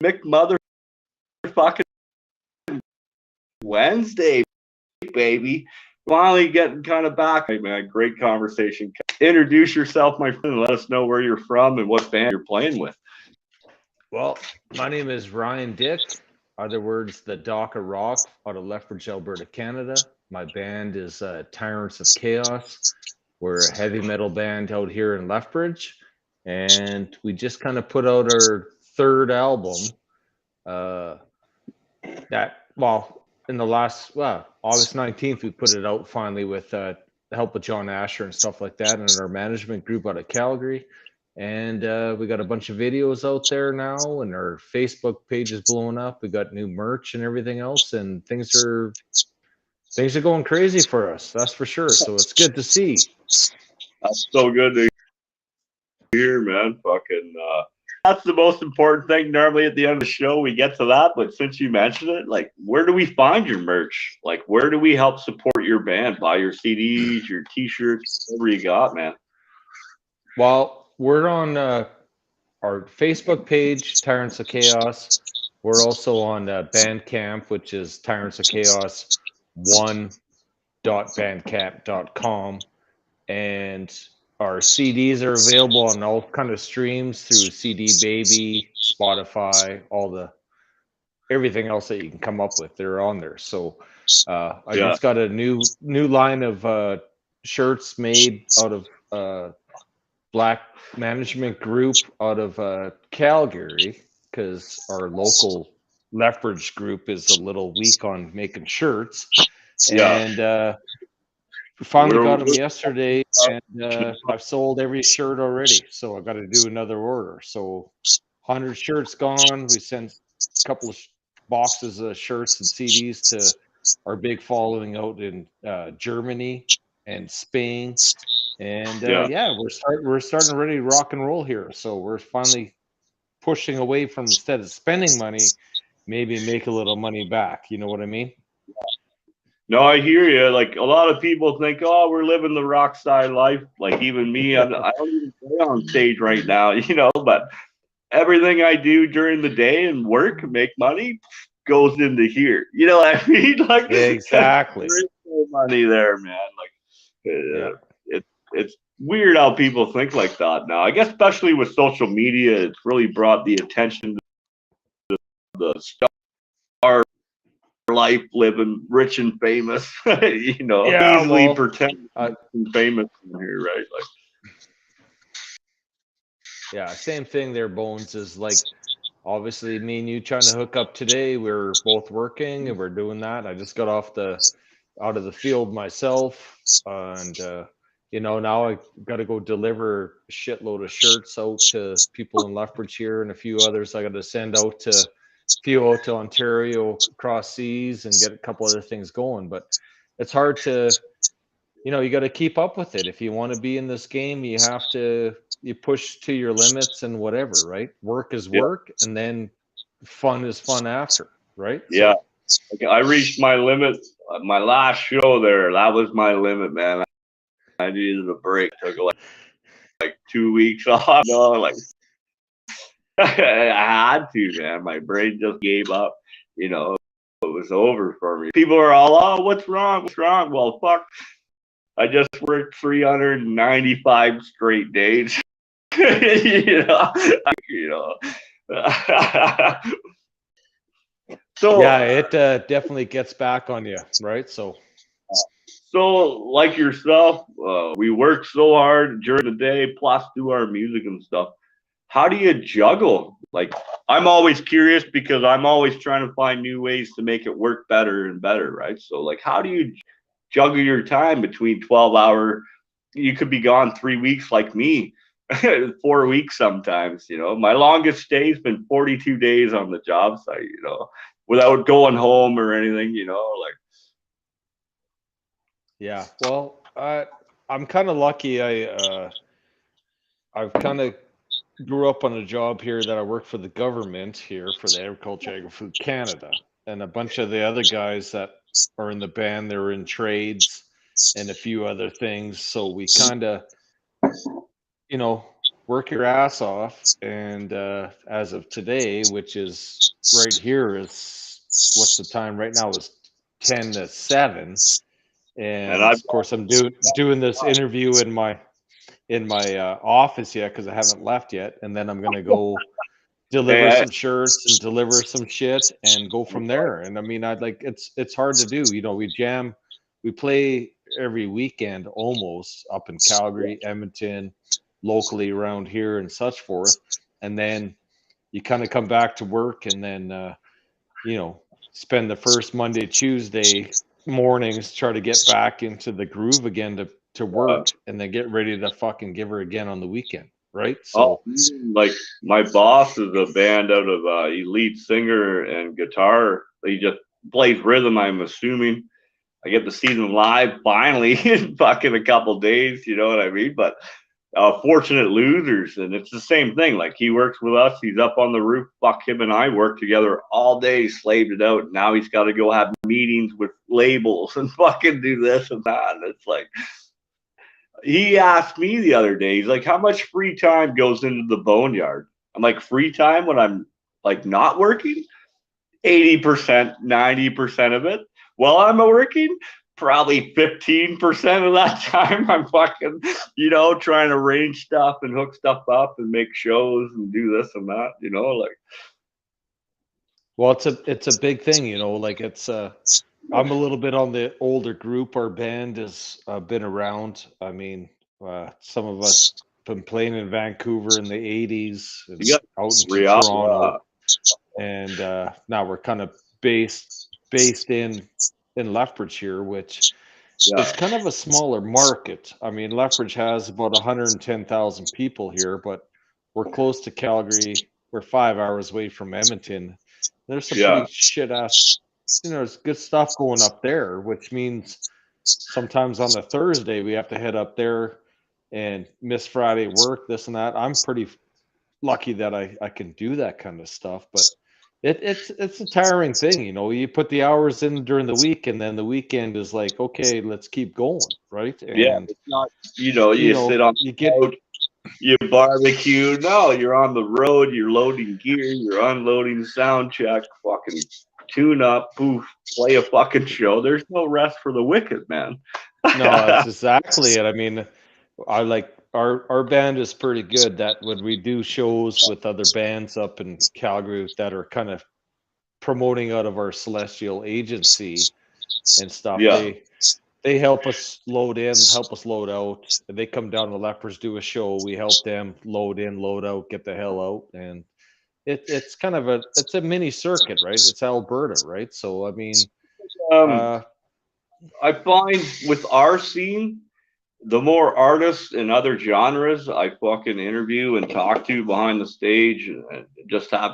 McMotherfucking Wednesday, baby. Finally getting kind of back. Hey, man, great conversation. Introduce yourself, my friend, and let us know where you're from and what band you're playing with. Well, my name is Ryan Dick, other words, the Dock of Rock, out of Lethbridge, Alberta, Canada. My band is Tyrants of Chaos. We're a heavy metal band out here in Lethbridge, and we just kind of put out our third album. Uh, in the last, August 19th, we put it out finally with the help of John Asher and stuff like that, and our management group out of Calgary. And we got a bunch of videos out there now, and our Facebook page is blowing up. We got new merch and everything else, and things are going crazy for us. That's for sure. So it's good to see. That's so good to hear, man. That's the most important thing. Normally at the end of the show, we get to that. But since you mentioned it, like, where do we find your merch? Like, where do we help support your band? Buy your CDs, your T-shirts, whatever you got, man. Well, we're on our Facebook page, Tyrants of Chaos. We're also on Bandcamp, which is Tyrants of Chaos 1.bandcamp.com. And our CDs are available on all kind of streams through CD Baby, Spotify, everything else that you can come up with. They're on there. So I just got a new line of shirts made out of Black management group out of Calgary, because our local Lethbridge group is a little weak on making shirts. And we finally got them yesterday, and I've sold every shirt already. So I got to do another order. So 100 shirts gone. We sent a couple of boxes of shirts and CDs to our big following out in Germany and Spain. And we're starting ready to rock and roll here. So we're finally pushing away from, instead of spending money, maybe make a little money back. You know what I mean? No, I hear you. Like, a lot of people think, oh, we're living the rock star life. Like, even me, I don't even play on stage right now, but everything I do during the day and work, make money, goes into here. You know what I mean? Like, exactly. There is no money there, man. Like, it's weird how people think like that now. I guess especially with social media, it's really brought the attention to the star life, living rich and famous. Easily pretend and famous in here, right? Like, yeah, same thing there, Bones. Is like, obviously, me and you trying to hook up today. We're both working and we're doing that. I just got out of the field myself, and now I got to go deliver a shitload of shirts out to people in Lethbridge here, and a few others I got to send out to Ontario, across seas, and get a couple other things going. But it's hard to, you got to keep up with it. If you want to be in this game, you push to your limits and whatever, right? Work is work, and then fun is fun after, right? Yeah. So, I reached my limit. My last show there, that was my limit, man. I needed a break. Took like 2 weeks off. I had to, man. My brain just gave up. It was over for me. People are all, oh, what's wrong? What's wrong? Well, fuck. I just worked 395 straight days. So yeah, it definitely gets back on you, right? So like yourself, we work so hard during the day, plus do our music and stuff. How do you juggle? Like, I'm always curious because I'm always trying to find new ways to make it work better and better, right? So, like, how do you juggle your time between 12-hour? You could be gone 3 weeks like me, 4 weeks sometimes. My longest stay's been 42 days on the job site. Without going home or anything. Like. Yeah, well, I'm kind of lucky. I've kind of grew up on a job here that I work for the government here for the Agriculture Agri-Food Canada, and a bunch of the other guys that are in the band, they're in trades and a few other things. So we kind of, work your ass off, and as of today, which is right here, is what's the time right now? Is 10 to 7, And and I of course I'm doing this interview in my office yet because I haven't left yet, and then I'm gonna go deliver hey, some shirts and deliver some shit and go from there. And I mean, I'd like it's hard to do. You know, we play every weekend almost up in Calgary, Edmonton, locally around here and such forth. And then you kind of come back to work and then you know, spend the first Monday, Tuesday mornings try to get back into the groove again to uh, work and then get ready to fucking give her again on the weekend. Right. oh, So like my boss is a band out of elite singer and guitar. He just plays rhythm. I'm assuming I get to see them live finally in fucking a couple days. You know what I mean? But fortunate losers, and it's the same thing. Like he works with us, he's up on the roof. Fuck, him and I work together all day, slaved it out. Now he's got to go have meetings with labels and fucking do this and that. And it's like he asked me the other day, he's like, "How much free time goes into the boneyard?" I'm like, "Free time when I'm like not working? 80%, 90% of it. While I'm working, probably 15% of that time I'm fucking, trying to arrange stuff and hook stuff up and make shows and do this and that, like well, it's a big thing, you know, like it's I'm a little bit on the older group. Our band has been around. I mean, some of us been playing in Vancouver in the 80s and you got out into real Toronto, and now we're kind of based in Lethbridge here, which yeah, is kind of a smaller market. I mean, Lethbridge has about 110,000 people here, but we're close to Calgary. We're 5 hours away from Edmonton. There's some yeah, pretty shit ass, you know, there's good stuff going up there, which means sometimes on a Thursday we have to head up there and miss Friday work, this and that. I'm pretty lucky that I can do that kind of stuff, but it's a tiring thing, you know. You put the hours in during the week, and then the weekend is like, okay, let's keep going, right? yeah. And It's not, you you sit know, on you the get couch, you barbecue. No, you're on the road, you're loading gear, you're unloading sound check, fucking tune up, poof, play a fucking show. There's no rest for the wicked, man. no, that's exactly it. I mean, I like our band is pretty good. That when we do shows with other bands up in Calgary that are kind of promoting out of our celestial agency and stuff, Yeah, they help us load in, help us load out. And they come down to Lepers, do a show. We help them load in, load out, get the hell out. And it's kind of it's a mini circuit, right? It's Alberta, right? So I mean, um, uh, I find with our scene, the more artists and other genres I fucking interview and talk to behind the stage and just have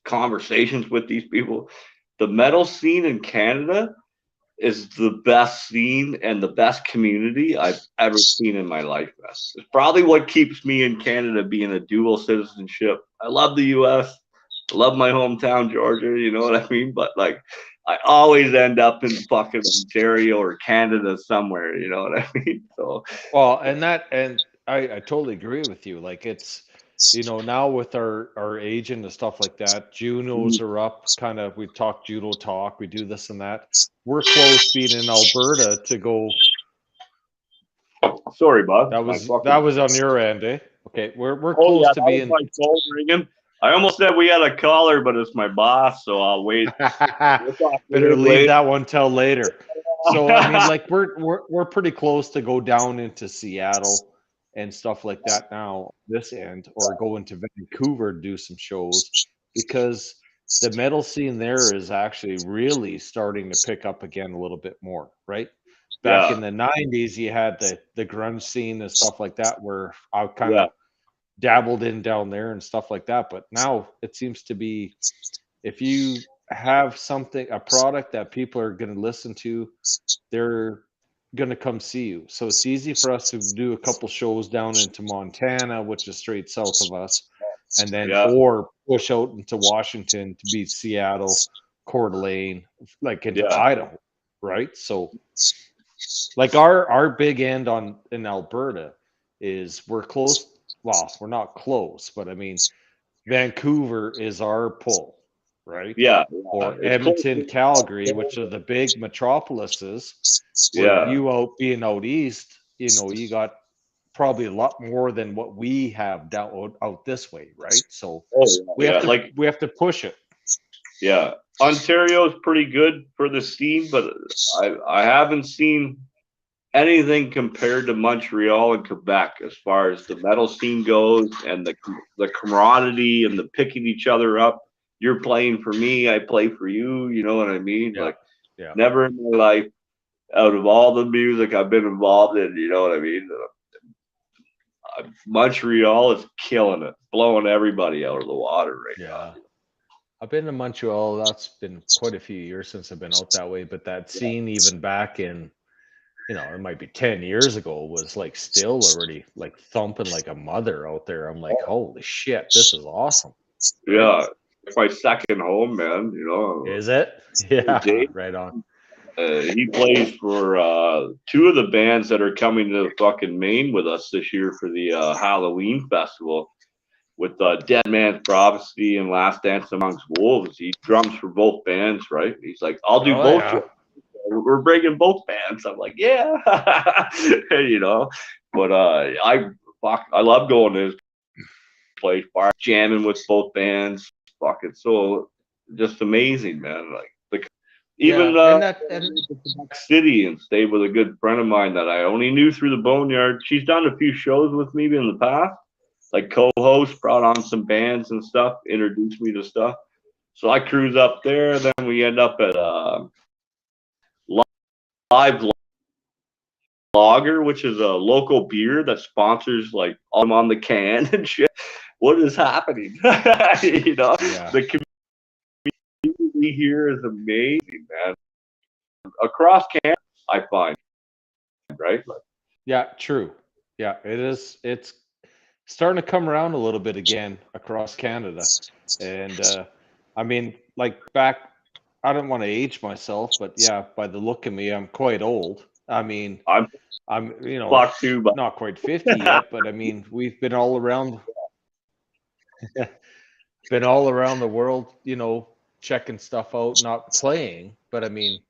conversations with these people, the metal scene in Canada is the best scene and the best community I've ever seen in my life. It's probably what keeps me in Canada being a dual citizenship. I love the US. I love my hometown, Georgia, you know what I mean? But like I always end up in fucking Ontario or Canada somewhere, you know what I mean? So well, and I totally agree with you. Like it's, you know, now with our agent and stuff like that, Junos are up. Kind of, we talk judo talk, we do this and that. We're close, being in Alberta, to go. sorry, bud. My That fucking was on your end, eh? Okay, we're oh close yeah, to that was being. my phone ringing. I almost said we had a caller, but it's my boss, so I'll wait. We'll talk to Better him leave later. that one till later. So I mean, like we're pretty close to go down into Seattle and stuff like that now this end, or go into Vancouver to do some shows, because the metal scene there is actually really starting to pick up again a little bit more, right? Back Yeah, in the 90s, you had the grunge scene and stuff like that, where I kind yeah, of dabbled in down there and stuff like that. But now it seems to be, if you have something, a product that people are going to listen to, they're going to come see you. So it's easy for us to do a couple shows down into Montana, which is straight south of us, and then yeah, or push out into Washington to beat Seattle, Coeur d'Alene, like into yeah. Idaho, right? So like our big end on in Alberta is we're close. well, we're not close, but I mean, Vancouver is our pull, right? Yeah, Or it's close. Edmonton, Calgary, which are the big metropolises, where Yeah. you out being out east, you got probably a lot more than what we have down out this way, right? So Oh, yeah. Like, we have to push it. yeah, Ontario's pretty good for the scene, but I haven't seen anything compared to Montreal and Quebec as far as the metal scene goes, and the camaraderie and the picking each other up. You're playing for me, I play for you. You know what I mean? Yeah. Like, Yeah. never in my life, out of all the music I've been involved in, you know what I mean? Montreal is killing it, blowing everybody out of the water right now. Yeah. I've been to Montreal. That's been quite a few years since I've been out that way, but that scene even back in, it might be 10 years ago was like still already like thumping like a mother out there. I'm like, holy shit, this is awesome. Right? Yeah, it's my second home, man. You know, Is it? Yeah, Dave, right on. he plays for two of the bands that are coming to fucking Maine with us this year for the Halloween festival with Dead Man's Prophecy and Last Dance Amongst Wolves. He drums for both bands, right? He's like, I'll do Oh both yeah. shows. We're breaking both bands. I'm like, yeah, you know. But I love going to his place, bar jamming with both bands. Fuck, it's so just amazing, man. Like even Yeah. And that and City and stayed with a good friend of mine that I only knew through the Boneyard. She's done a few shows with me in the past, like co-host, brought on some bands and stuff, introduced me to stuff. So I cruise up there, then we end up at Live Lager, which is a local beer that sponsors like on the can and shit. What is happening? yeah. The community here is amazing, man. Across Canada, I find, right? Like, Yeah, true. Yeah, it is. It's starting to come around a little bit again across Canada. And I mean, like back, I don't want to age myself, but yeah, by the look of me, I'm quite old. I mean, I'm I'm, fucked too, but not quite 50 yet, but I mean, we've been all around the world, checking stuff out, not playing, but I mean,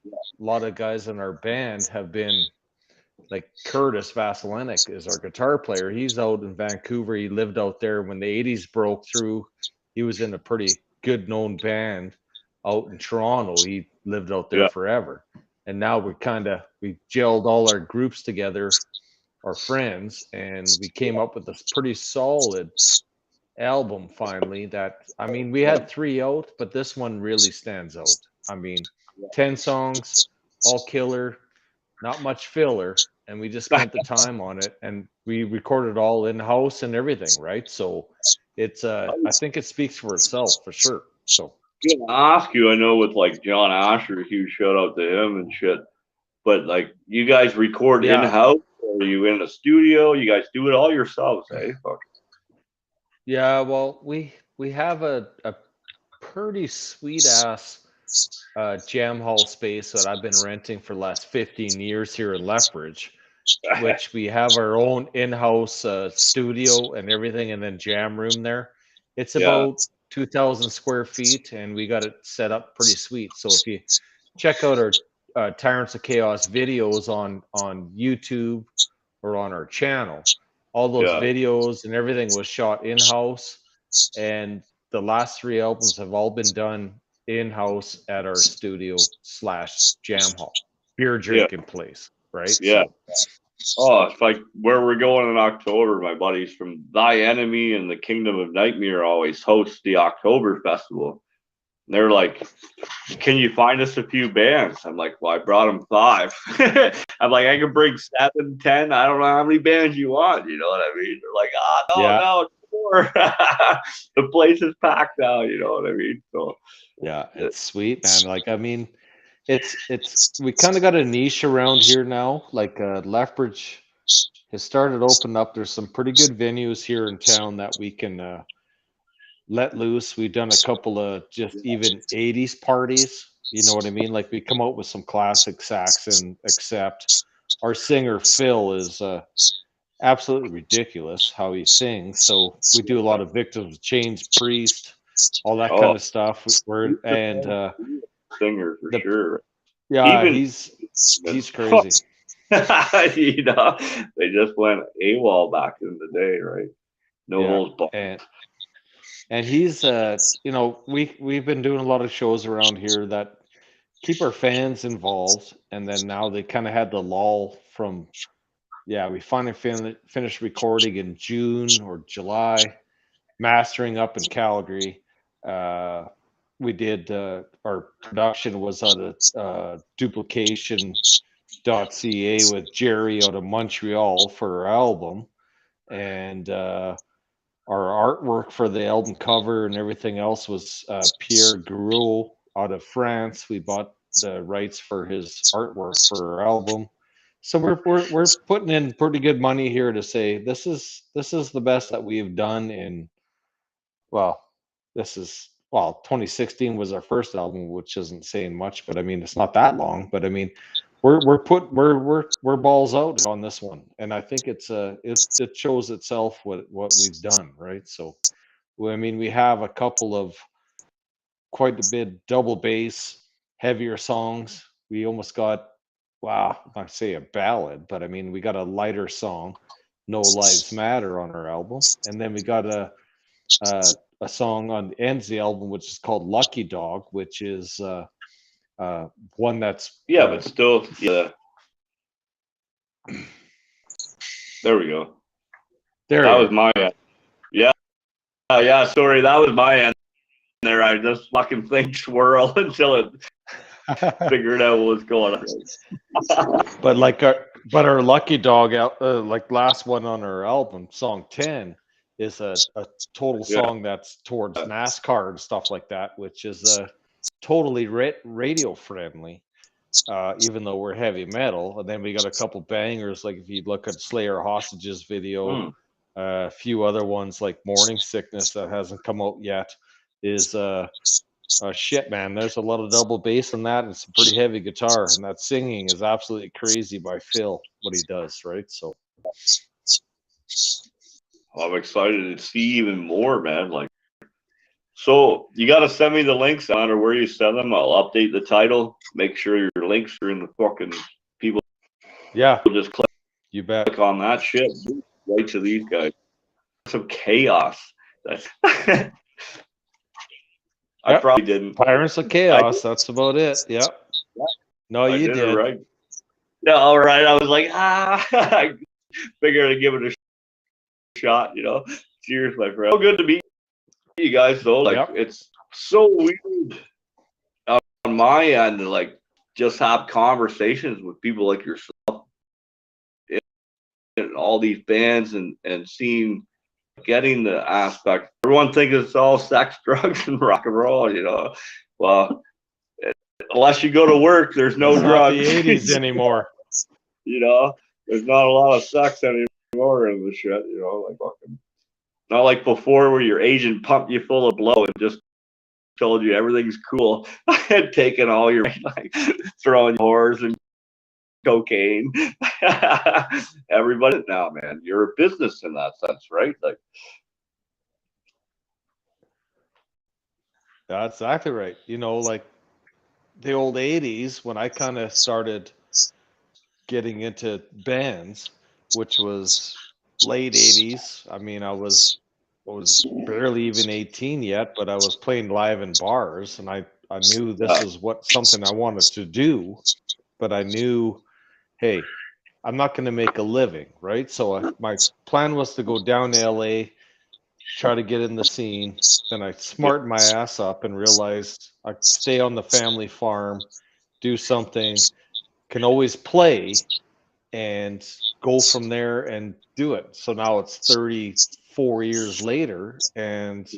a lot of guys in our band have been like Curtis Vasilenic is our guitar player. He's out in Vancouver. He lived out there when the 80s broke through. He was in a pretty good known band out in Toronto. He lived out there yeah, forever. And now we gelled all our groups together, our friends, and we came up with this pretty solid album finally that I mean we had three out, but this one really stands out. I mean, 10 songs, all killer, not much filler, and we just spent the time on it and we recorded all in house and everything, right? So it's I think it speaks for itself for sure. So gonna ask you. I know with like John Asher, huge shout out to him and shit. But like, you guys record in yeah, house, or are you in a studio? You guys do it all yourselves, eh? Fuck. yeah, well we have a pretty sweet ass jam hall space that I've been renting for the last 15 years here in Lethbridge, which we have our own in-house studio and everything, and then jam room there. It's Yeah, about 2,000 square feet, and we got it set up pretty sweet. So if you check out our Tyrants of Chaos videos on YouTube or on our channel, all those yeah, videos and everything was shot in-house, and the last three albums have all been done in-house at our studio slash jam hall, beer yeah, drinking place, right? yeah. So Oh, it's like where we're going in October. My buddies from Thy Enemy and the Kingdom of Nightmare always host the October festival. They're like, can you find us a few bands? I'm like, well, I brought them five. I'm like, I can bring 7, 10. I don't know how many bands you want. You know what I mean? They're like, yeah, no, it's 4. The place is packed now. You know what I mean? So, yeah, it's sweet, man. Like, I mean, it's we kind of got a niche around here now. Like, Lethbridge has started to open up. There's some pretty good venues here in town that we can let loose. We've done a couple of just even 80s parties. You know what I mean? Like we come out with some classic sax and accept. Our singer Phil is absolutely ridiculous how he sings. So we do a lot of Victims of Change, Priest, all that kind Oh, of stuff. We're he's and a singer for the sure. yeah, Even he's crazy. you know, they just went AWOL back in the day, right? No Yeah, holds barred. and he's you know, we've been doing a lot of shows around here that keep our fans involved, and then now they kind of had the lull from. Yeah, we finally finished recording in June or July, mastering up in Calgary. Uh, we did our production was out of duplication.ca with Jerry out of Montreal for our album, and our artwork for the album cover and everything else was Pierre Giraud out of France. We bought the rights for his artwork for our album. So we're putting in pretty good money here to say this is the best that we've done in, well, this is, well, 2016 was our first album, which isn't saying much, but I mean it's not that long. But I mean we're balls out on this one, and I think it shows itself what we've done, right? So I mean we have a couple of quite a bit double bass, heavier songs. We almost got, wow, I say a ballad, but I mean we got a lighter song, "No Lives Matter" on our album, and then we got a song on the ends of the album which is called "Lucky Dog," which is uh, one that's Yeah, but still, yeah. There we go. there That you was my end. Yeah, yeah. Sorry, that was my end. There, I just fucking think swirl until it are. figured out what was going on. But like our Lucky Dog like last one on our album, song 10, is a total Yeah. song that's towards NASCAR and stuff like that, which is totally radio friendly, even though we're heavy metal. And then we got a couple bangers, like if you look at Slayer Hostages video, Mm. a few other ones like Morning Sickness that hasn't come out yet, is shit, man. There's a lot of double bass in that, and some pretty heavy guitar, and that singing is absolutely crazy by Phil. What he does, right? So I'm excited to see even more, man. Like, so you got to send me the links. No matter where you send them, I'll update the title. Make sure your links are in the fucking people. yeah, Just click you bet. on that shit right to these guys. Some chaos. I Yep. probably didn't. Pirates of I Chaos. That's about it. Yep. No, I you did it did. right. Yeah, all right. I was like, I figured I'd give it a shot. Cheers, my friend. So good to meet you guys, though. Like, Yep. it's so weird on my end to like just have conversations with people like yourself and all these bands and seeing getting the aspect. Everyone thinks it's all sex, drugs, and rock and roll. Well, unless you go to work, there's no It's not the drugs. 80s anymore. There's not a lot of sex anymore in the shit. Like fucking not like before where your agent pumped you full of blow and just told you everything's cool and taking all your like throwing whores and cocaine. Everybody now, man, you're a business in that sense, right? Like, That's exactly right. Like the old 80s when I kind of started getting into bands, which was late 80s. I mean, I was barely even 18 yet, but I was playing live in bars, and I knew this is what something I wanted to do, but I knew, hey, I'm not going to make a living, right? So my plan was to go down to LA, try to get in the scene. Then I smartened my ass up and realized I'd stay on the family farm, do something, can always play, and go from there and do it. So now it's 34 years later, and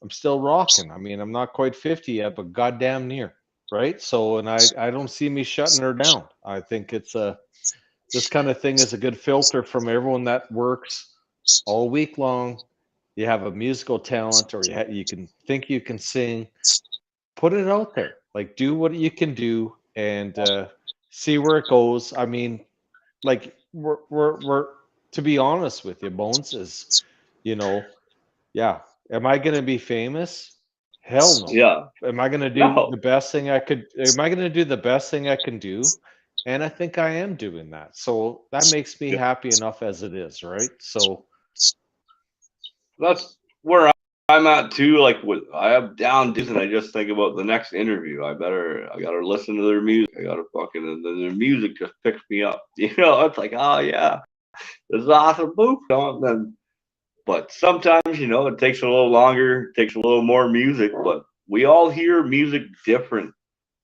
I'm still rocking. I mean, I'm not quite 50 yet, but goddamn near, right? So, and I don't see me shutting her down. I think this kind of thing is a good filter from everyone that works all week long. You have a musical talent, or you can think you can sing. Put it out there. Like, do what you can do, and see where it goes. I mean, like we're to be honest with you, Bones, is, you know, yeah. Am I going to be famous? Hell no. Yeah. Am I going to do No. the best thing I could? Am I going to do the best thing I can do? And I think I am doing that. So that makes me happy enough as it is, right? So That's where I'm at too. Like, I have down days, and I just think about the next interview. I gotta listen to their music. I gotta fucking, and then their music just picks me up. It's like, oh yeah, this is awesome. Boop. Then, but sometimes, it takes a little longer, it takes a little more music. But we all hear music different,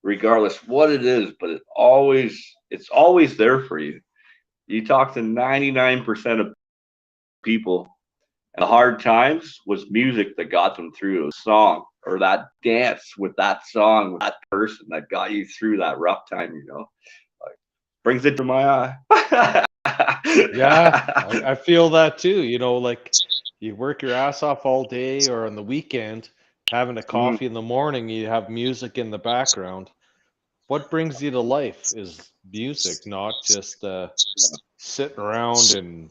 regardless what it is. But it's always there for you. You talk to 99% of people, and the hard times was music that got them through a song or that dance with that song with that person that got you through that rough time. Like, brings it to my eye. yeah, I feel that too. Like you work your ass off all day or on the weekend, having a Mm, coffee in the morning, you have music in the background. What brings you to life is music, not just sitting around and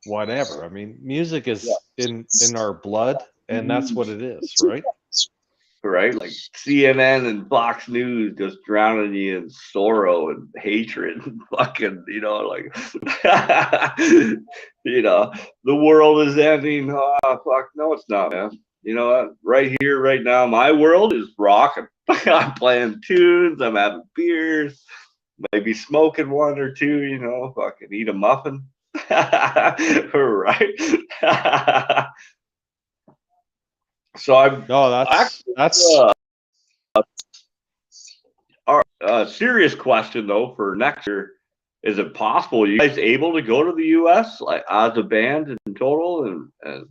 whatever. I mean, music yeah. is in our blood, and that's what it is, right? Right? Like CNN and Fox News just drowning you in sorrow and hatred and fucking, like, the world is ending. Oh, fuck. No, it's not, man. You know what? Right here, right now, my world is rocking. I'm playing tunes. I'm having beers. Maybe smoking one or two, fucking eat a muffin. Right? So I'm No, that's actually, that's serious question though for next year. Is it possible? Are you guys able to go to the U.S. like as a band in total and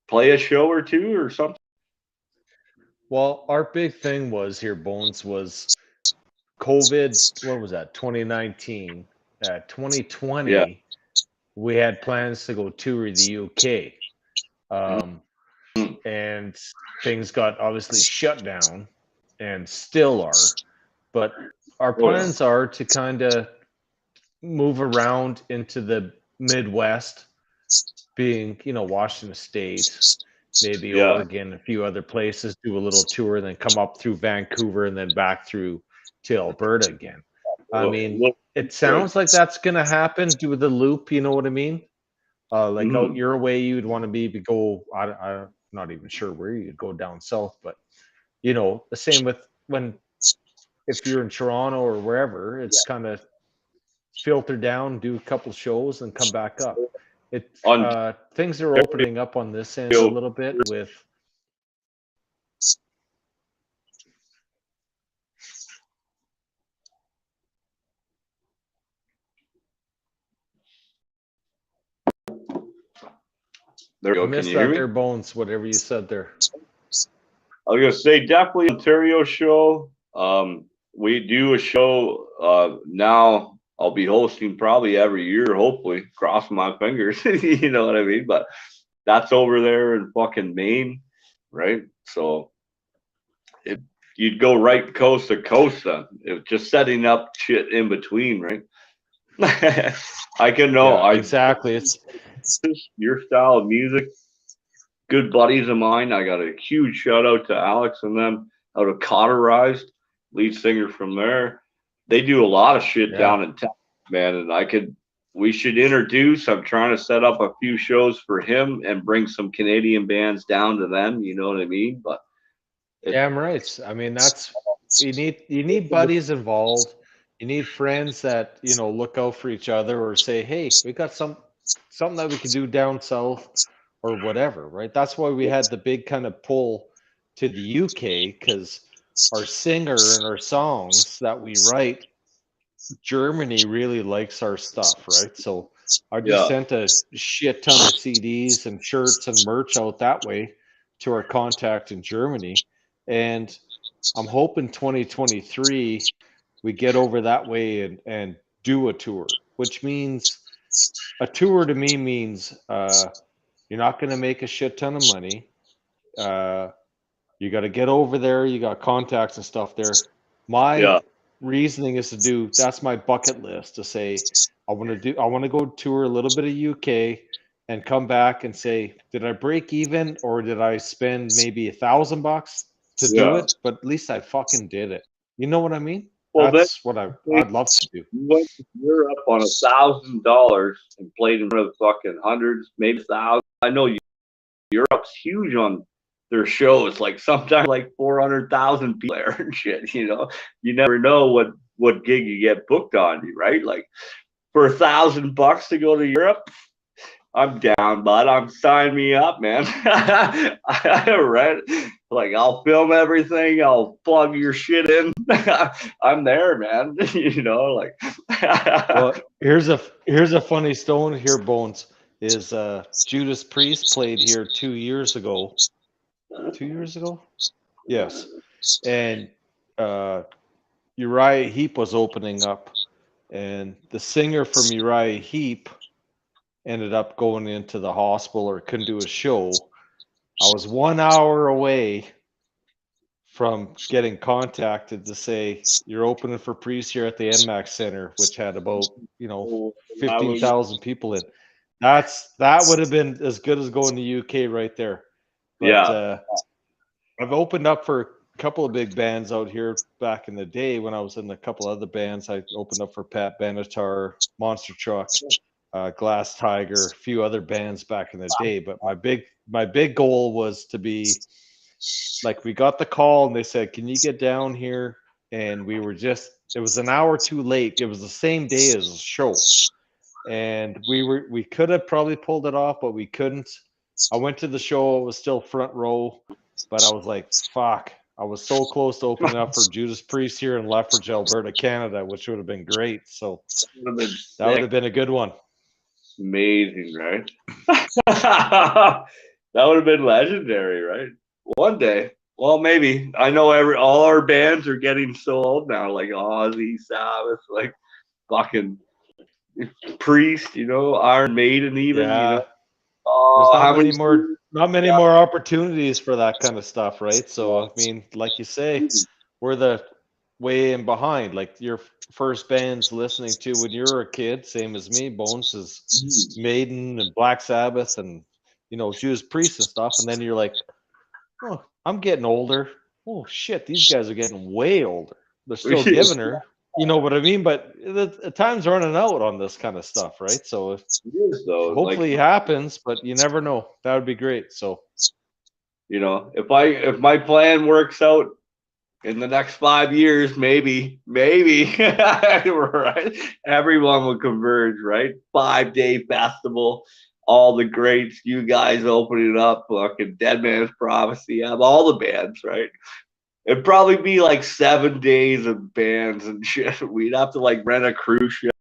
play a show or two or something? well, our big thing was here, Bones, was COVID. What was that? 2019. Yeah. 2020, we had plans to go tour the UK. Um, Mhm. and things got obviously shut down and still are. But our Oh yeah. plans are to kind of move around into the Midwest, being, Washington State, maybe Yeah. Oregon, a few other places, do a little tour, then come up through Vancouver and then back through to Alberta again. I mean, Look, it good. sounds like that's going to happen. Do the loop, you know what I mean? Like out Mhm. your way, you'd want to be to go. I'm not even sure where you'd go down south, but the same with when if you're in Toronto or wherever, it's kind of filter down, do a couple shows, and come back up. It Ontario. Things are opening up on this end a little bit with. There we I go. Can missed you hear that me? there, Bones. Whatever you said there. I was gonna say definitely Ontario show. We do a show now. I'll be hosting probably every year, hopefully. Crossing my fingers, you know what I mean. But that's over there in fucking Maine, right? So it you'd go right coast to coast then. It was just setting up shit in between, right? I can know. Yeah, I exactly. It's your style of music. Good buddies of mine. I got a huge shout out to Alex and them out of Cauterized, lead singer from there. They do a lot of shit yeah. down in Texas, man. And we should introduce. I'm trying to set up a few shows for him and bring some Canadian bands down to them. You know what I mean? But it, Damn right. I mean, that's you need buddies involved. You need friends that, look out for each other or say, "Hey, we got something that we could do down south or whatever," right? That's why we had the big kind of pull to the UK because our singer and our songs that we write, Germany really likes our stuff, right? So I just yeah, sent a shit ton of CDs and shirts and merch out that way to our contact in Germany. And I'm hoping 2023 we get over that way and do a tour, which means a tour to me means you're not going to make a shit ton of money. Uh, you got to get over there. You got contacts and stuff there. My yeah. reasoning is to do. That's my bucket list to say I want to go tour a little bit of UK and come back and say, did I break even or did I spend maybe $1,000 to do Yeah. it? But at least I fucking did it. You know what I mean? Well, then That's what you I'd love to do. went to Europe on $1,000 and played in front of fucking hundreds, maybe thousands. I know Europe's huge on their shows. Like sometimes like 400,000 people there and shit. You know, you never know what gig you get booked on, right? Like for $1,000 to go to Europe, I'm down, bud. Sign me up, man. Right? Like I'll film everything. I'll plug your shit in. I'm there, man. You know, like. Well, here's a funny stone here, Bones. Is Judas Priest played here 2 years ago? 2 years ago? Yes. And uh, Uriah Heep was opening up, and the singer from Uriah Heep ended up going into the hospital or couldn't do a show. I was 1 hour away from getting contacted to say you're opening for Priest here at the NMAX Center, which had about I was, 15,000 people in. That would have been as good as going to UK right there. But yeah, I've opened up for a couple of big bands out here back in the day when I was in a couple other bands. I opened up for Pat Benatar, Monster Truck, Glass Tiger, a few other bands back in the day. But my big goal was to be like, we got the call and they said, "Can you get down here?" And we were it was an hour too late. It was the same day as the show. And we could have probably pulled it off, but we couldn't. I went to the show, it was still front row, but I was like, fuck. I was so close to opening up for Judas Priest here in Lethbridge, Alberta, Canada, which would have been great. So would have been that would sick. have been a good one. Amazing, right? That would have been legendary, right? One day. Well, maybe. I know all our bands are getting so old now, like Ozzy, Sabbath, like fucking Priest, Iron Maiden, even, Yeah. There's Oh, how many? not many more opportunities for that kind of stuff, right? So I mean, like you say, we're the way in behind. Like your first bands listening to when you were a kid, same as me, Bones is Maiden and Black Sabbath and Judas Priest and stuff. And then you're like, oh, I'm getting older. Oh shit, these guys are getting way older. They're still giving her. You know what I mean? But the time's running out on this kind of stuff, right? So It is though. Like, hopefully it happens, but you never know. That would be great. So if my plan works out in the next 5 years, maybe, right? Everyone will converge, right? 5-day festival, all the greats, you guys opening up, fucking Dead Man's Prophecy, have all the bands, right? It'd probably be like 7 days of bands and shit. We'd have to like rent a cruise ship,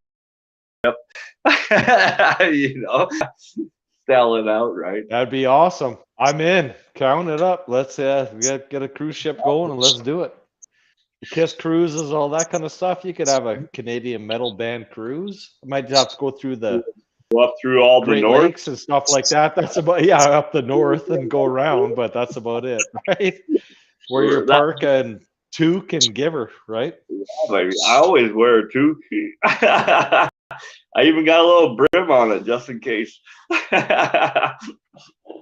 sell it out, right? that'd be awesome. I'm in. Count it up. Let's get a cruise ship going and let's do it. The Kiss cruises, all that kind of stuff. You could have a Canadian metal band cruise. Might have to go through the Go up through all the Great north. Lakes and stuff like that. That's about up the north and go around, but that's about it, right? Wear your parka and toque and give her, right? I always wear a toque. I even got a little brim on it just in case. I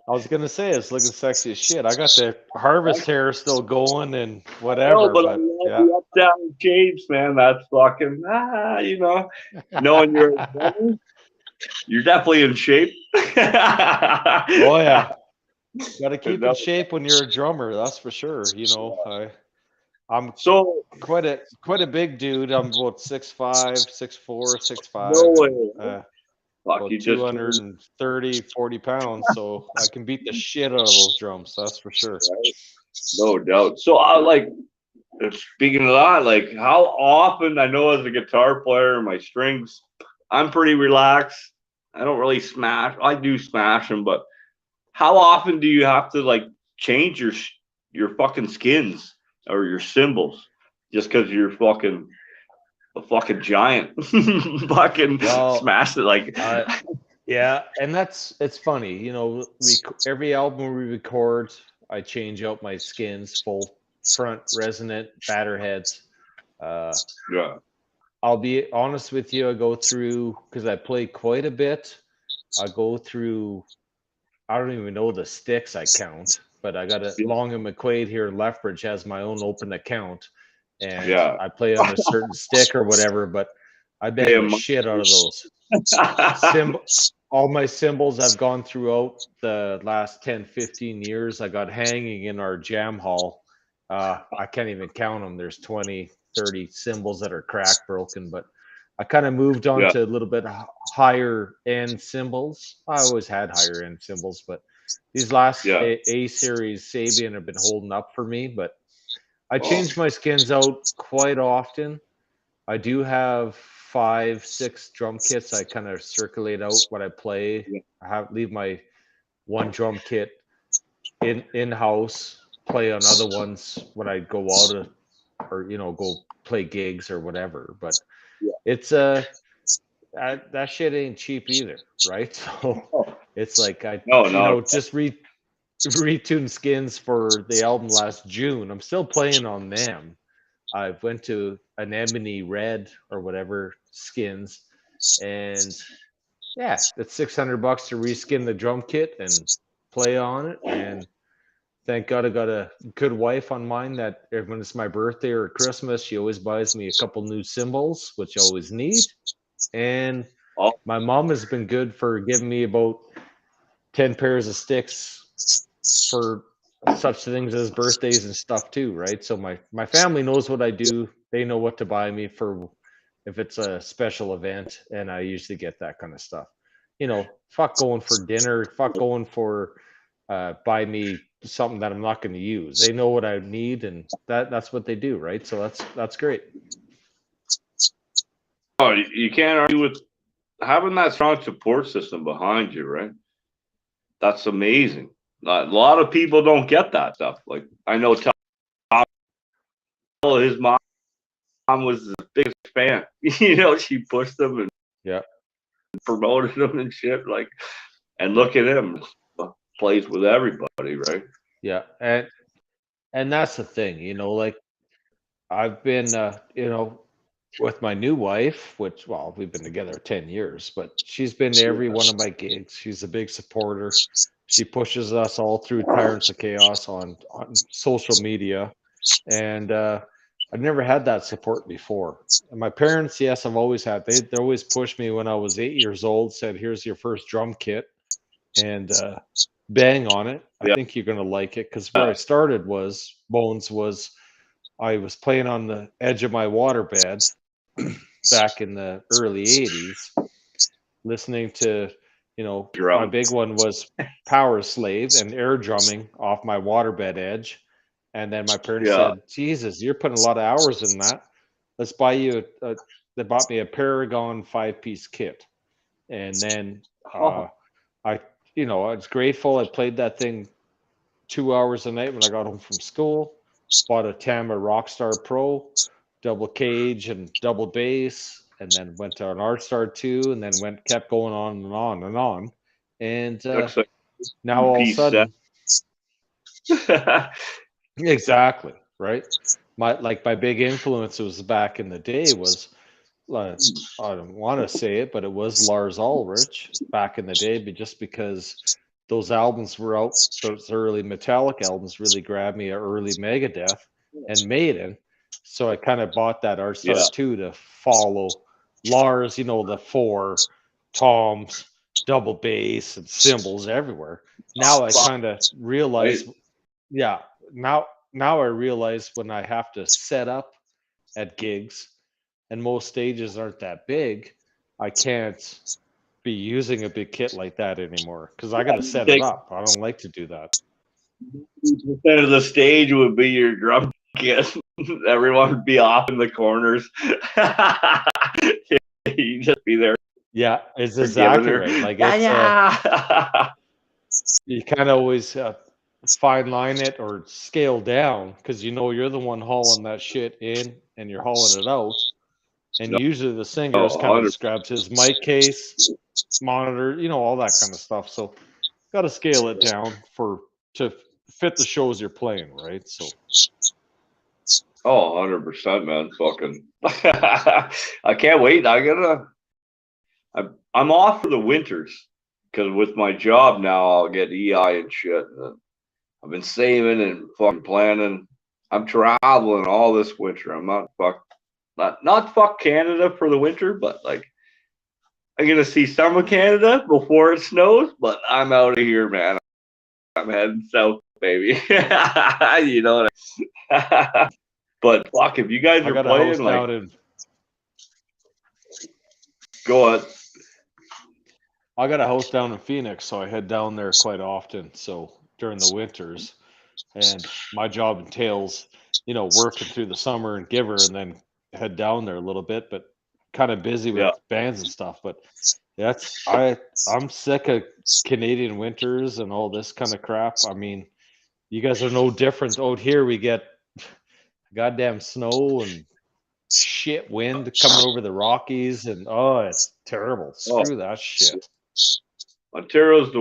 was gonna say it's looking sexy as shit. I got the harvest hair still going and whatever, but but yeah. the up down shapes, man. That's fucking knowing you're definitely in shape. Oh yeah, got to keep in shape when you're a drummer. That's for sure. I'm so quite a big dude. I'm about 6'5", 6'4", 6'5", no way. about 230, 40 pounds. So I can beat the shit out of those drums. That's for sure. Right? No doubt. So speaking of that, like how often, I know as a guitar player, my strings, I'm pretty relaxed. I don't really smash. I do smash them, but how often do you have to like change your fucking skins or your cymbals just because you're fucking a fucking giant? Fucking smash it like. Yeah, and it's funny, every album we record, I change out my skins, full front resonant batter heads. Yeah. I'll be honest with you. I go through because I play quite a bit. I go through. I don't even know the sticks I count, but I got a Yeah. Long and McQuaid here in Lethbridge has my own open account, and Yeah. I play on a certain stick or whatever. But I Pay bang the 'em shit out of those. money. All my cymbals I've gone throughout the last 10, 15 years, I got hanging in our jam hall. I can't even count them. There's 20, 30 cymbals that are cracked, broken, but I kind of moved on Yeah. to a little bit higher end cymbals. I always had higher end cymbals, but these last Yeah. A series Sabian have been holding up for me. But I Oh, change my skins out quite often. I do have 5, 6 drum kits. I kind of circulate out what I play. yeah. Leave my one drum kit in house. Play on other ones when I go out or go play gigs or whatever. But Yeah. it's that shit ain't cheap either, right? So Oh, it's like I no, not just retune skins for the album last June. I'm still playing on them. I went to an ebony red or whatever skins, and yeah, it's $600 to reskin the drum kit and play on it. And thank God I got a good wife on mine that when it's my birthday or Christmas, she always buys me a couple new cymbals, which I always need. And oh, my mom has been good for giving me about 10 pairs of sticks for such things as birthdays and stuff too, right? So my family knows what I do. They know what to buy me for if it's a special event, and I usually get that kind of stuff. Fuck going for dinner, fuck going for buy me something that I'm not going to use. They know what I need, and that's what they do, right? So that's great. oh, you can't argue with having that strong support system behind you, right? That's amazing. A lot of people don't get that stuff. Like I know Tom, his mom was his biggest fan. She pushed him and Yeah, promoted him and shit. Like, and look at him, plays with everybody, right? yeah, and that's the thing, like I've been, with my new wife, which, well, we've been together 10 years, but she's been to every one of my gigs. She's a big supporter. She pushes us all through Tyrants of Chaos on social media. And I've never had that support before. And my parents, yes, I've always had. They always pushed me when I was 8 years old, said, here's your first drum kit and bang on it. I Yeah, think you're going to like it. Because where I started was I was playing on the edge of my waterbed back in the early 80s, listening to, my drum. big one was Power Slave and air drumming off my waterbed edge. And then my parents Yeah. said, Jesus, you're putting a lot of hours in that. Let's buy you they bought me a Paragon 5-piece kit. And then Oh, I, I was grateful. I played that thing 2 hours a night when I got home from school. Bought a Tama Rockstar Pro, double cage and double bass, and then went to an Art Star 2, and then kept going on and on and on. And looks like now all of a piece set. sudden, exactly, right? My big influence was back in the day was I don't want to say it, but it was Lars Ulrich back in the day, but just because those albums were out, those early Metallic albums really grabbed me, early Megadeth and Maiden. So I kind of bought that Art Star Yeah. 2 to follow Lars, the four toms, double bass, and cymbals everywhere. Now I kind of Right. realize, yeah, now I realize when I have to set up at gigs and most stages aren't that big, I can't be using a big kit like that anymore because I got to set it Take up. I don't like to do that. percent of the stage would be your drum kit. Everyone would be off in the corners. You just be there Yeah, it's giving exactly her, right. Like yeah, it's yeah. you kind of always fine line it or scale down because you're the one hauling that shit in and you're hauling it out. And No, usually the singers kind of 100. just grabs his mic case, monitor, all that kind of stuff. So got to scale it down to fit the shows you're playing, right? So Oh, 100%, man. Fucking. I can't wait. I'm off for the winters because with my job now, I'll get EI and shit. And I've been saving and fucking planning. I'm traveling all this winter. I'm not fuck Canada for the winter, but like I'm gonna see some of Canada before it snows. But I'm out of here, man. I'm heading south, baby. You know what but fuck, if you guys I are got a house playing, like, down in go on. I got a house down in Phoenix, so I head down there quite often. So during the winters, and my job entails, working through the summer and Giver, and then head down there a little bit, but kind of busy with Yeah. bands and stuff. But I'm sick of Canadian winters and all this kind of crap. I mean, you guys are no different. Out here, we get goddamn snow and shit wind coming over the Rockies, and oh, it's terrible. Oh, Screw that shit. Ontario's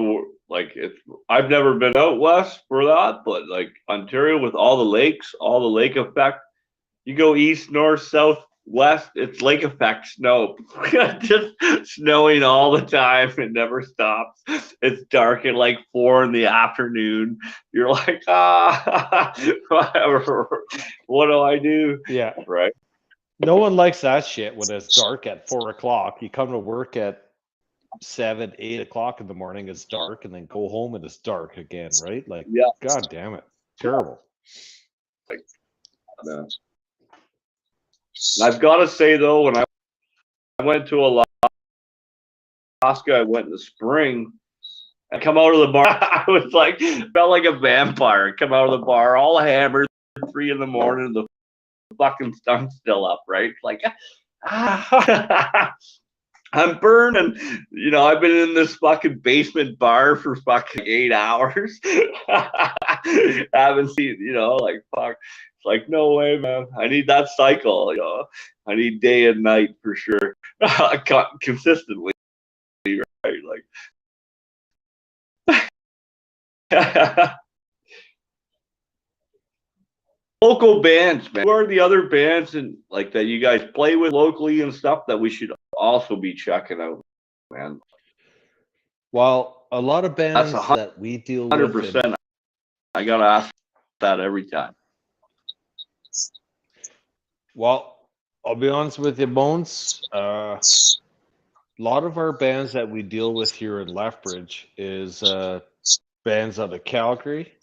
like it's. I've never been out west for that, but like Ontario with all the lakes, all the lake effect. You go east, north, south, west. It's lake effect snow, just snowing all the time. It never stops. It's dark at like 4 in the afternoon. You're like, whatever. What do I do? Yeah. Right. No one likes that shit when it's dark at 4 o'clock. You come to work at 7, 8 o'clock in the morning, it's dark, and then go home and it's dark again, right? Like, Yeah. god damn it. Terrible. Like, and I've got to say though, when I went to Alaska, I went in the spring. I come out of the bar, I was like, felt like a vampire. Come out of the bar, all hammered, 3 in the morning, the fucking sun's still up, right? Like, I'm burning. I've been in this fucking basement bar for fucking 8 hours. I haven't seen, like, fuck. It's like, no way, man. I need that cycle, I need day and night for sure. Consistently, right? Like, local bands, man. Who are the other bands and like that you guys play with locally and stuff that we should also be checking out, man? Well, a lot of That's bands that we deal with, 100%. I gotta ask that every time. well, I'll be honest with you, Bones. A lot of our bands that we deal with here in Lethbridge is bands out of Calgary,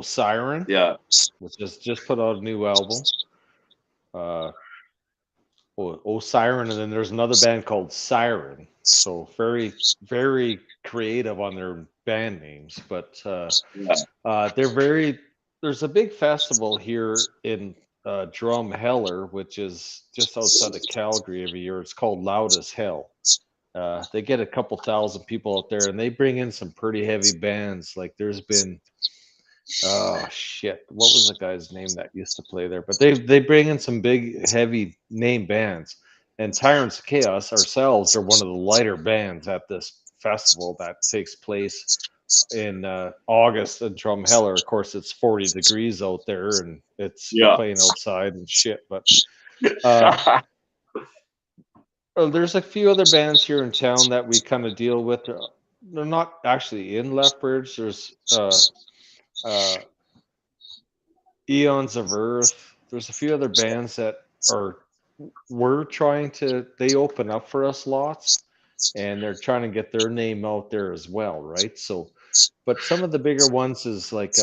Siren, Yeah. which has just put out a new album. Siren, and then there's another band called Siren. So very, very creative on their band names, but there's a big festival here in Drumheller, which is just outside of Calgary every year. It's called Loud as Hell. They get a couple thousand people out there, and they bring in some pretty heavy bands. Like there's been, oh shit, what was the guy's name that used to play there? But they bring in some big, heavy name bands. And Tyrants of Chaos ourselves are one of the lighter bands at this festival that takes place in August in Drumheller. Of course, it's 40 degrees out there, and you're playing outside and shit. But there's a few other bands here in town that we kind of deal with. They're not actually in Lethbridge. There's Eons of Earth. There's a few other bands that they open up for us lots, and they're trying to get their name out there as well, right? So, but some of the bigger ones is like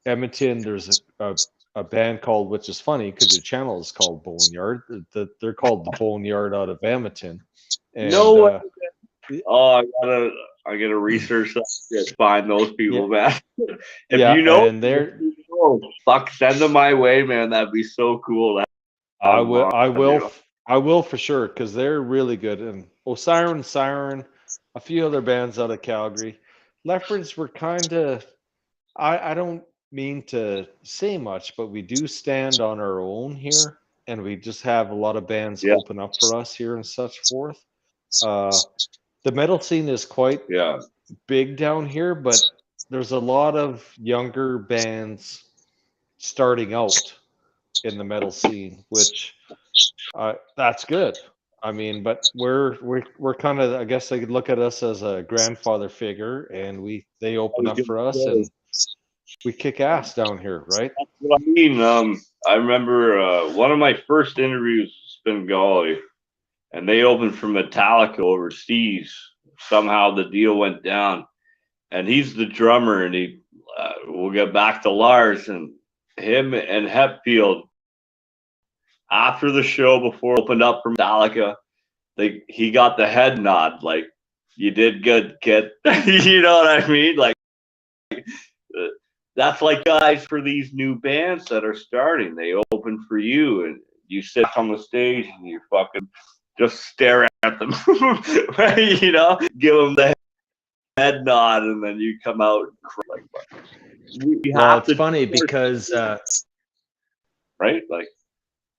Edmonton. There's a band called, which is funny because your channel is called Boneyard. They're called the Boneyard out of Edmonton. And, No. I gotta research that. Find those people, man. If you know, and they're fuck, send them my way, man. That'd be so cool. I will for sure, because they're really good. And Siren, a few other bands out of Calgary. Lethbridge were kind of, I don't mean to say much, but we do stand on our own here, and we just have a lot of bands open up for us here and such forth. The metal scene is quite big down here, but there's a lot of younger bands starting out in the metal scene, which that's good. I mean, but we're kind of, I guess they could look at us as a grandfather figure, and they I open was up gonna for us, say, and we kick ass down here, right? that's what I mean. I remember one of my first interviews, Spin Golly, and they opened for Metallica overseas. Somehow the deal went down, and he's the drummer, and we'll get back to Lars and him and Hetfield after the show before it opened up for Metallica. He got the head nod, like, you did good, kid. You know what I mean? Like, uh, that's like guys for these new bands that are starting. They open for you, and you sit on the stage and you fucking just stare at them, right? You know, give them the head nod, and then you come out and cry. Like, you Well, have it's to, funny because right? Like,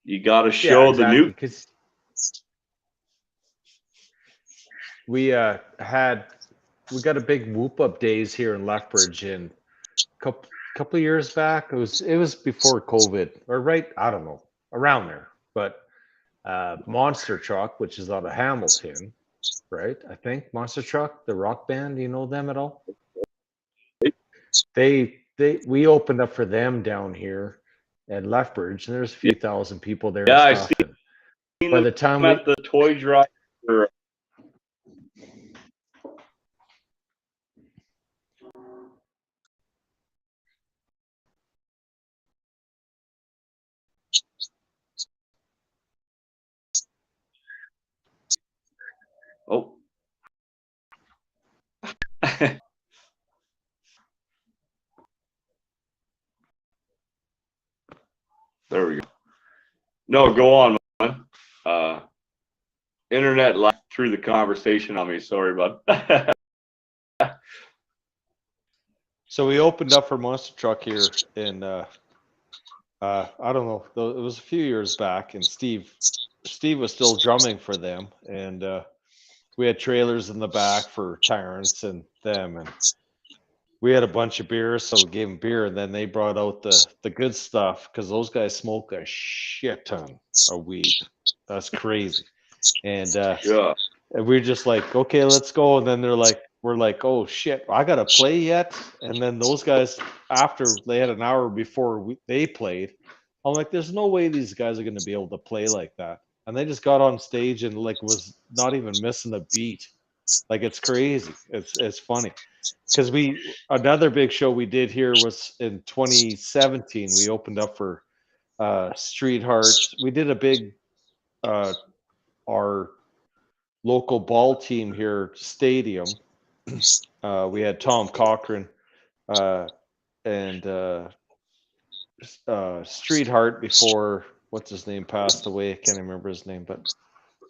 you got to yeah, show the exactly. new. Because we got a big whoop up days here in Lethbridge, and couple of years back. It was before COVID, or right, I don't know, around there. But Monster Truck, which is out of Hamilton, right? I think Monster Truck, the rock band. Do you know them at all? We opened up for them down here at Lethbridge, and there's a few thousand people there and Yeah, I stuff. seen And by the time them at the toy drive. Oh. There we go. No, go on, man. Internet lagged through the conversation on me. Sorry, bud. so we opened up for Monster Truck here in I don't know, it was a few years back, and Steve was still drumming for them, and we had trailers in the back for Terrence and them, and we had a bunch of beer, so we gave them beer, and then they brought out the good stuff because those guys smoke a shit ton of weed. That's crazy. And Yeah. and we're just like, okay, let's go. And then we're like, oh shit, I gotta play yet. And then those guys, after they had an hour before they played, I'm like, there's no way these guys are gonna be able to play like that. And they just got on stage and like was not even missing a beat. Like it's crazy. It's funny because another big show we did here was in 2017. We opened up for Street Heart. We did a big our local ball team here stadium. We had Tom Cochran uh, and Street Heart before what's his name passed away. I can't remember his name, but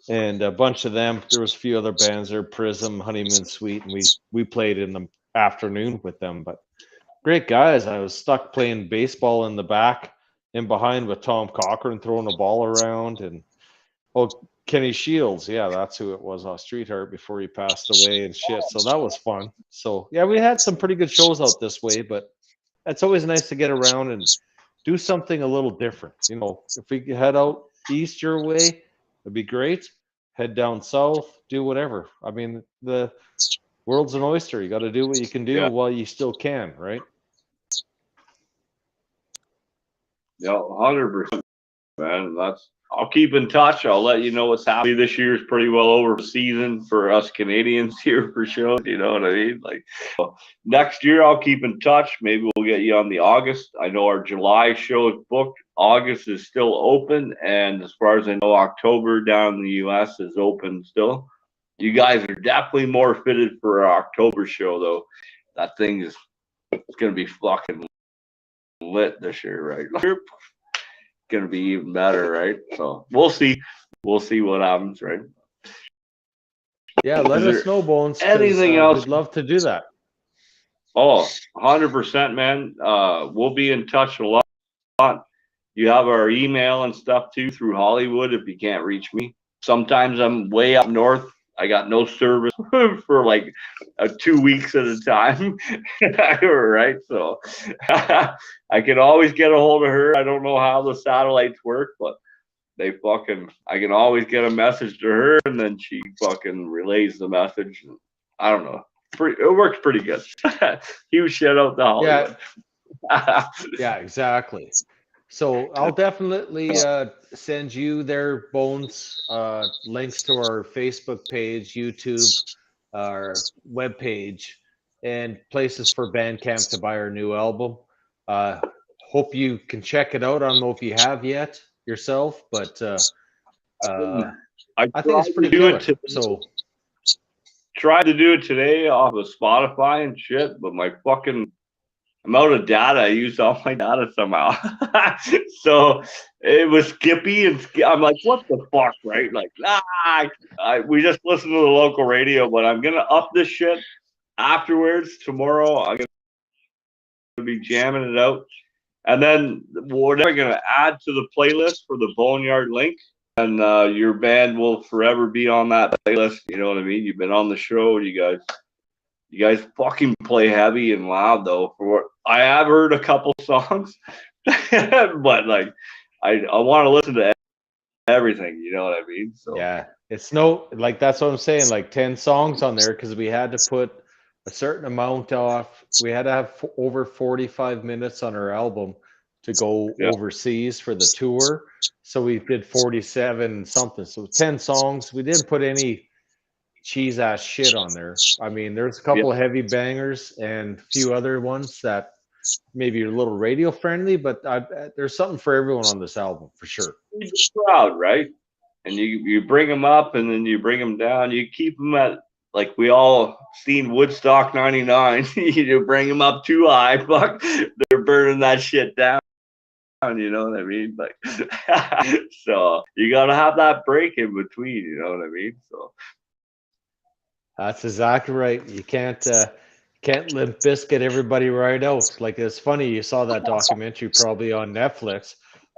and a bunch of them. There was a few other bands there, Prism, Honeymoon Suite, and we played in the afternoon with them. But great guys. I was stuck playing baseball in the back and behind with Tom Cochran throwing the ball around, and oh, Kenny Shields, yeah, that's who it was on Street Heart before he passed away and shit. So that was fun. So yeah, we had some pretty good shows out this way, but it's always nice to get around and do something a little different. You know, if we could head out east your way, it'd be great. Head down south, do whatever. I mean, the world's an oyster. You got to do what you can do Yeah. while you still can, right? Yeah. 100%, man. I'll keep in touch. I'll let you know what's happening. This year's pretty well over the season for us Canadians here for sure. You know what I mean? Like, next year, I'll keep in touch. Maybe we'll get you on the August. I know our July show is booked. August is still open, and as far as I know, October down in the U.S. is open still. You guys are definitely more fitted for our October show, though. That thing is it's gonna be fucking lit this year, right? Gonna be even better, right? So we'll see. We'll see what happens, right? Yeah, let Is us there know, Bones, because anything else? we'd love to do that. Oh, 100%, man. We'll be in touch a lot. You have our email and stuff too through Hollywood if you can't reach me. Sometimes I'm way up north I got no service for like 2 weeks at a time. Right. So I can always get a hold of her. I don't know how the satellites work, but I can always get a message to her and then she fucking relays the message. I don't know. It works pretty good. Huge shout out to Hollywood. Yeah, exactly. So I'll definitely send you their Bones links to our Facebook page, YouTube, our web page, and places for Bandcamp to buy our new album. Uh, Hope you can check it out. I don't know if you have yet yourself, but I I think it's tried to pretty do it killer. today. So Tried to do it today off of Spotify and shit, but I'm out of data. I used all my data somehow. So it was skippy and I'm like, what the fuck, right? Like, we just listen to the local radio, but I'm gonna up this shit afterwards tomorrow. I'm gonna be jamming it out, and then whatever I'm gonna add to the playlist for the Boneyard link. And your band will forever be on that playlist. You know what I mean? You've been on the show. You guys fucking play heavy and loud though. I have heard a couple songs, but like I want to listen to everything. You know what I mean? So yeah, it's no like that's what I'm saying. Like 10 songs on there because we had to put a certain amount off. We had to have over 45 minutes on our album to go yeah, overseas for the tour. So we did 47 something. So 10 songs. We didn't put any cheese ass shit on there. I mean, there's a yeah. couple of heavy bangers and a few other ones that maybe are a little radio friendly, but there's something for everyone on this album for sure. The crowd, right? And you bring them up and then you bring them down. You keep them at like we all seen Woodstock '99. You bring them up too high, fuck, they're burning that shit down. You know what I mean? Like, so you gotta have that break in between. You know what I mean? So That's exactly right. You can't Limp Biscuit everybody right out. Like it's funny, you saw that documentary probably on Netflix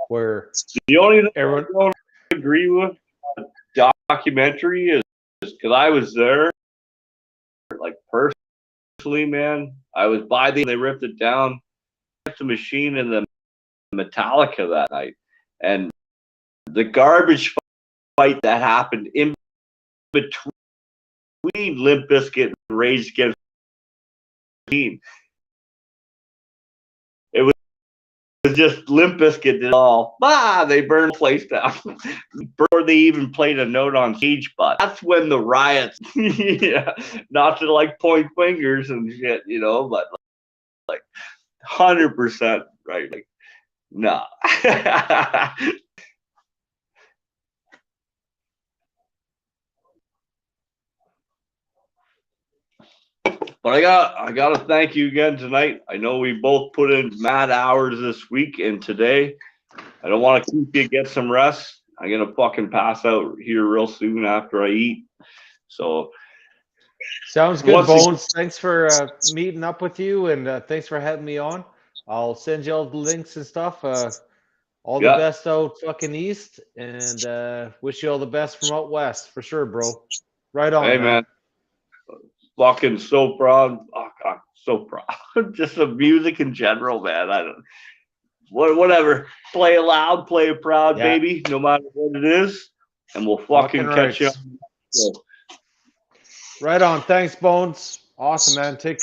where the only thing everyone I don't agree with documentary is because I was there, like personally, man. I was by they ripped it down, the Machine and the Metallica that night, and the garbage fight that happened in between Limp Bizkit and Rage Against the Machine. It was just Limp Bizkit did all. They burned the place down before they even played a note on stage. But that's when the riots, yeah, not to like point fingers and shit, you know, but like 100% right. Like, nah. But I gotta thank you again tonight. I know we both put in mad hours this week and today. I don't want to keep you. Get some rest. I'm gonna fucking pass out here real soon after I eat. So sounds good, once again, Bones. Thanks for meeting up with you and thanks for having me on. I'll send you all the links and stuff. All the yeah, best out fucking east and wish you all the best from out west for sure, bro. Right on, hey man. man, fucking so proud. Oh God, so proud. Just the music in general, man. I don't. Whatever. Play it loud, play it proud, Yeah, baby. No matter what it is, and we'll fucking fucking catch you. rights. Right on. Thanks, Bones. Awesome, man. Take care.